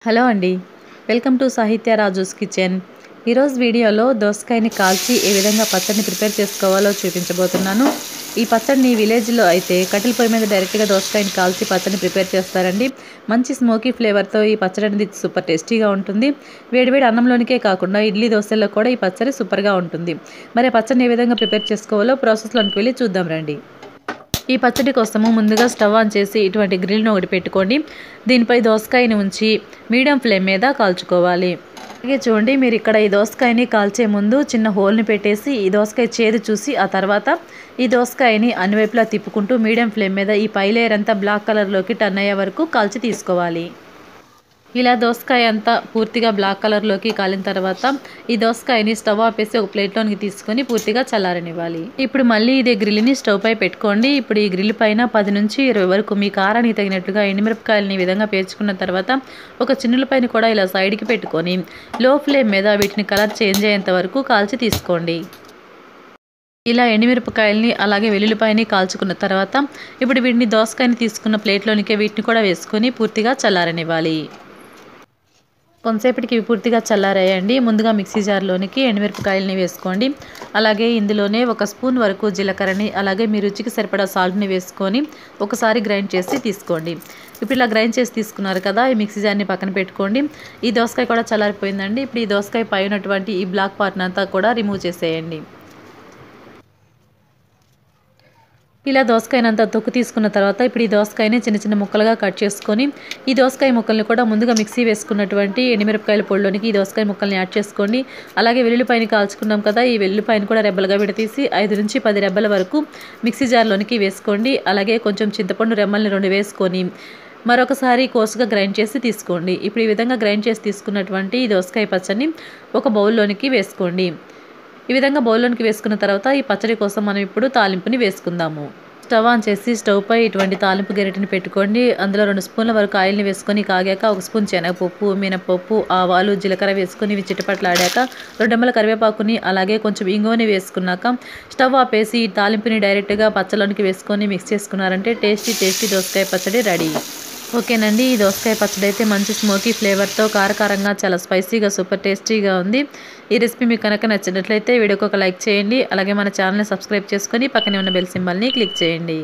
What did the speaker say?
Hello అండి, welcome to సాహిత్య Raju's kitchen. ఈరోజు వీడియోలో దోసకాయని కాల్చి ఏ విధంగా పచ్చడిని ప్రిపేర్ చేసుకోవాలో చూపించబోతున్నాను. ఈ పచ్చడిని విలేజ్లో అయితే కట్టెల పొయ్యి మీద డైరెక్ట్గా దోసకాయని కాల్చి పచ్చడిని ప్రిపేర్ చేస్తారండి. మంచి స్మోకీ ఫ్లేవర్తో ఈ పచ్చడి అనేది సూపర్ టేస్టీగా ఉంటుంది. వేడివేడి అన్నంలోనికే కాకుండా ఇడ్లీ దోశల్లో కూడా ఈ పచ్చడి సూపర్గా ఉంటుంది. మరి ఆ పచ్చడిని ఏ విధంగా ప్రిపేర్ చేసుకోవాలో ప్రాసెస్లోకి వెళ్ళి చూద్దాం రండి. ఈ పచ్చడి కోసము ముందుగా స్టవ్ ఆన్ చేసి ఇటువంటి గ్రిల్ను ఒకటి పెట్టుకోండి. దీనిపై దోసకాయని ఉంచి మీడియం ఫ్లేమ్ మీద కాల్చుకోవాలి. అలాగే చూడండి, మీరు ఇక్కడ ఈ దోసకాయని కాల్చే ముందు చిన్న హోల్ని పెట్టేసి ఈ దోసకాయ చేదు చూసి ఆ తర్వాత ఈ దోసకాయని అన్ని వైపులా తిప్పుకుంటూ మీడియం ఫ్లేమ్ మీద ఈ పై లేయర్ అంతా బ్లాక్ కలర్లోకి టర్న్ అయ్యే వరకు కాల్చి తీసుకోవాలి. ఇలా దోసకాయ అంతా పూర్తిగా బ్లాక్ కలర్లోకి కాలిన తర్వాత ఈ దోసకాయని స్టవ్ ఆపేసి ఒక ప్లేట్లోనికి తీసుకొని పూర్తిగా చల్లారనివ్వాలి. ఇప్పుడు మళ్ళీ ఇదే గ్రిల్ని స్టవ్ పై పెట్టుకోండి. ఇప్పుడు ఈ గ్రిల్ పైన 10 నుంచి 20 వరకు మీ కారానికి తగినట్టుగా ఎండుమిరపకాయలని ఈ విధంగా పేర్చుకున్న తర్వాత ఒక చిన్నుల పైన కూడా ఇలా సైడ్కి పెట్టుకొని లో ఫ్లేమ్ మీద వీటిని కలర్ చేంజ్ అయ్యేంత వరకు కాల్చి తీసుకోండి. ఇలా ఎండుమిరపకాయలని అలాగే వెల్లుల్లిపాయని కాల్చుకున్న తర్వాత ఇప్పుడు వీటిని దోసకాయని తీసుకున్న ప్లేట్లోనికే వీటిని కూడా వేసుకొని పూర్తిగా చల్లారనివ్వాలి. కొంతసేపటికి ఇవి పూర్తిగా చల్లారాయండి. ముందుగా మిక్సీ జార్లోనికి ఎండుమిరపకాయలని వేసుకోండి. అలాగే ఇందులోనే 1 స్పూన్ వరకు జీలకర్రని అలాగే మీ రుచికి సరిపడా సాల్ట్ని వేసుకొని ఒకసారి గ్రైండ్ చేసి తీసుకోండి. ఇప్పుడు ఇలా గ్రైండ్ చేసి తీసుకున్నారు కదా, ఈ మిక్సీ జార్ని పక్కన పెట్టుకోండి. ఈ దోసకాయ కూడా చల్లారిపోయిందండి. ఇప్పుడు ఈ దోసకాయ పై ఉన్నటువంటి ఈ బ్లాక్ పార్ట్ని అంతా కూడా రిమూవ్ చేసేయండి. ఇలా దోసకాయనంతా తొక్కు తీసుకున్న తర్వాత ఇప్పుడు ఈ దోసకాయని చిన్న చిన్న ముక్కలుగా కట్ చేసుకొని ఈ దోసకాయ ముక్కల్ని కూడా ముందుగా మిక్సీ వేసుకున్నటువంటి ఎండుమిరపకాయల పొడిలోనికి ఈ దోసకాయ ముక్కల్ని యాడ్ చేసుకోండి. అలాగే వెల్లుల్లిపాయని కాల్చుకున్నాం కదా, ఈ వెల్లుల్లిపాయని కూడా రెబ్బలుగా విడతీసి 5 నుంచి 10 రెబ్బల వరకు మిక్సీ జార్లోనికి వేసుకోండి. అలాగే కొంచెం చింతపండు రెమ్మల్ని 2 వేసుకొని మరొకసారి కోసుగా గ్రైండ్ చేసి తీసుకోండి. ఇప్పుడు ఈ విధంగా గ్రైండ్ చేసి తీసుకున్నటువంటి ఈ దోసకాయ పచ్చడిని ఒక బౌల్లోనికి వేసుకోండి. ఈ విధంగా బౌల్లోనికి వేసుకున్న తర్వాత ఈ పచ్చడి కోసం మనం ఇప్పుడు తాలింపుని వేసుకుందాము. స్టవ్ ఆన్ చేసి స్టవ్ పై ఇటువంటి తాలింపు గరిటెని పెట్టుకోండి. అందులో 2 స్పూన్ల వరకు ఆయిల్ని వేసుకొని కాగాక 1 స్పూన్ శనగపప్పు, మినపప్పు, ఆవాలు, జీలకర్ర వేసుకొని ఇవి చిటపట్లాడాక 2 రెమ్మల కరివేపాకుని అలాగే కొంచెం ఇంగువని వేసుకున్నాక స్టవ్ ఆపేసి ఈ తాలింపుని డైరెక్ట్గా పచ్చడిలోనికి వేసుకొని మిక్స్ చేసుకున్నారంటే టేస్టీ దోసకాయ పచ్చడి రెడీ. ఓకేనండి, ఈ దోసకాయ పచ్చడి అయితే మంచి స్మోకీ ఫ్లేవర్తో కారకారంగా చాలా స్పైసీగా సూపర్ టేస్టీగా ఉంది. ఈ రెసిపీ మీకు కనుక నచ్చినట్లయితే వీడియోకి ఒక లైక్ చేయండి. అలాగే మన ఛానల్ని సబ్స్క్రైబ్ చేసుకొని పక్కనే ఉన్న బెల్ సింబల్ని క్లిక్ చేయండి.